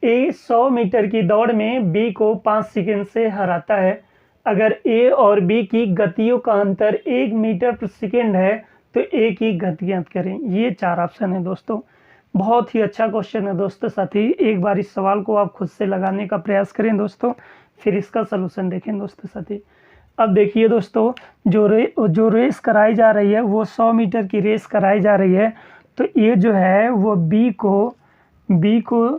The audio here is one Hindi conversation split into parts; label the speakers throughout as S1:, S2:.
S1: ए 100 मीटर की दौड़ में बी को 5 सेकंड से हराता है। अगर ए और बी की गतियों का अंतर 1 मीटर प्रति सेकंड है तो ए की गति ज्ञात करें। ये 4 ऑप्शन है दोस्तों। बहुत ही अच्छा क्वेश्चन है दोस्तों। साथी एक बार इस सवाल को आप खुद से लगाने का प्रयास करें दोस्तों, फिर इसका सलूशन देखें दोस्तों। साथी अब देखिए दोस्तों, जो रेस कराई जा रही है वो 100 मीटर की रेस कराई जा रही है। तो ये जो है वो बी को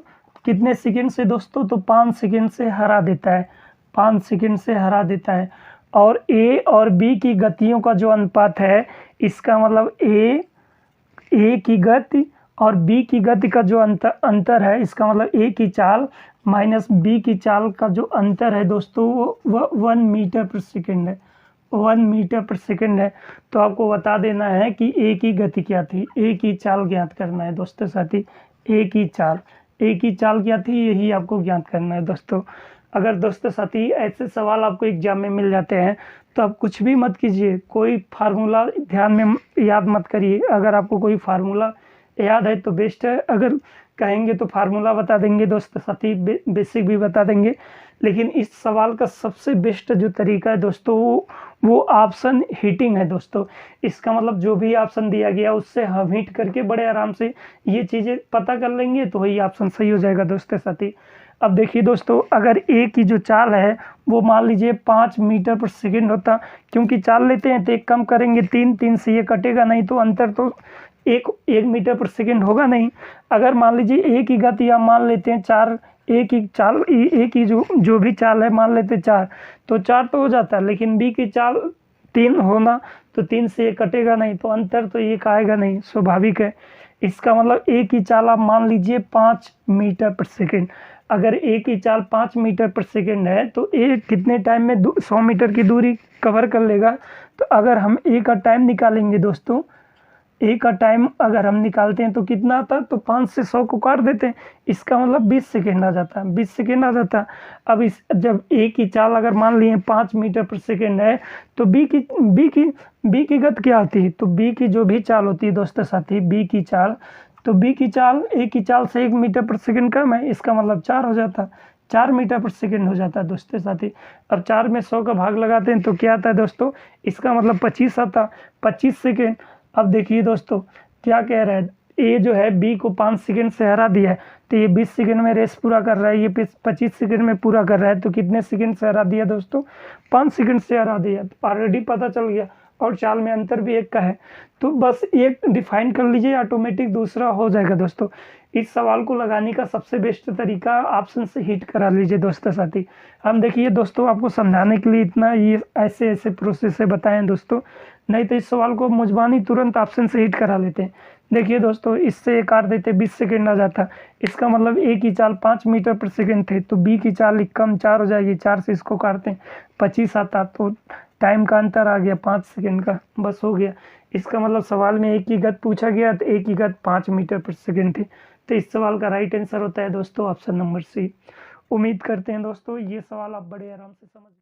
S1: कितने सेकंड से दोस्तों, तो 5 सेकंड से हरा देता है, 5 सेकंड से हरा देता है। और ए और बी की गतियों का जो अनुपात है, इसका मतलब ए की गति और बी की गति का जो अंतर है, इसका मतलब ए की चाल माइनस बी की चाल का जो अंतर है दोस्तों वो 1 मीटर प्रति सेकंड है, 1 मीटर प्रति सेकंड है। तो आपको बता देना है कि ए की गति क्या थी, ए की चाल ज्ञात करना है दोस्तों। साथी ए की चाल क्या थी, यही आपको ज्ञात करना है दोस्तों। अगर दोस्तों साथी ऐसे सवाल आपको एग्जाम में मिल जाते हैं तो आप कुछ भी मत कीजिए, कोई फार्मूला ध्यान में याद मत करिए। अगर आपको कोई फार्मूला याद है तो बेस्ट है, अगर कहेंगे तो फार्मूला बता देंगे दोस्तों साथी, बेसिक भी बता देंगे। लेकिन इस सवाल का सबसे बेस्ट जो तरीका है दोस्तों वो ऑप्शन हीटिंग है दोस्तों। इसका मतलब जो भी ऑप्शन दिया गया उससे हम हीट करके बड़े आराम से ये चीज़ें पता कर लेंगे तो वही ऑप्शन सही हो जाएगा दोस्तों साथी। अब देखिए दोस्तों, अगर ए की जो चाल है वो मान लीजिए 5 मीटर पर सेकंड होता, क्योंकि चाल लेते हैं तो एक कम करेंगे 3 से ये कटेगा नहीं, तो अंतर तो एक मीटर पर सेकंड होगा नहीं। अगर मान लीजिए ए की गति हम मान लेते हैं 4, ए की जो भी चाल है मान लेते 4, तो 4 तो हो जाता है, लेकिन बी की चाल 3 होना, तो 3 से ये कटेगा नहीं, तो अंतर तो एक आएगा नहीं, स्वाभाविक है। इसका मतलब ए की चाल आप मान लीजिए 5 मीटर पर सेकंड। अगर ए की चाल 5 मीटर पर सेकंड है तो ए कितने टाइम में 100 मीटर की दूरी कवर कर लेगा। तो अगर हम ए का टाइम निकालेंगे दोस्तों, ए का टाइम अगर हम निकालते हैं तो कितना आता है, तो 5 से 100 को काट देते हैं, इसका मतलब 20 सेकेंड आ जाता है, 20 सेकेंड आ जाता है। अब जब ए की चाल अगर मान लिए 5 मीटर पर सेकेंड है तो बी की गति क्या आती है, तो बी की जो भी चाल होती है दोस्तों साथी, बी की चाल ए की चाल से 1 मीटर पर सेकेंड कम है, इसका मतलब 4 हो जाता है, 4 मीटर पर सेकेंड हो जाता है दोस्तों साथी। अब 4 में 100 का भाग लगाते हैं तो क्या आता है दोस्तों, इसका मतलब 25 आता, 25 सेकेंड। अब देखिए दोस्तों क्या कह रहा है, ए जो है बी को 5 सेकंड से हरा दिया है, तो ये 20 सेकंड में रेस पूरा कर रहा है, ये 25 सेकंड में पूरा कर रहा है, तो कितने सेकंड से हरा दिया दोस्तों, 5 सेकंड से हरा दिया। तो ऑलरेडी पता चल गया, और चाल में अंतर भी एक का है, तो बस एक डिफाइन कर लीजिए, ऑटोमेटिक दूसरा हो जाएगा दोस्तों। इस सवाल को लगाने का सबसे बेस्ट तरीका ऑप्शन से हिट करा लीजिए दोस्तों साथी। हम देखिए दोस्तों आपको समझाने के लिए इतना ये ऐसे प्रोसेस से बताएं दोस्तों, नहीं तो इस सवाल को मुजबानी तुरंत ऑप्शन से हिट करा लेते हैं। देखिए दोस्तों, इससे ये काट देते 20 सेकंड आ जाता, इसका मतलब ए की चाल 5 मीटर पर सेकंड थे, तो बी की चाल कम 4 हो जाएगी, 4 से इसको काटते हैं 25 आता, तो टाइम का अंतर आ गया 5 सेकंड का, बस हो गया। इसका मतलब सवाल में ए की गति पूछा गया तो ए की गति 5 मीटर पर सेकंड थी, तो इस सवाल का राइट आंसर होता है दोस्तों ऑप्शन नंबर सी। उम्मीद करते हैं दोस्तों ये सवाल आप बड़े आराम से समझ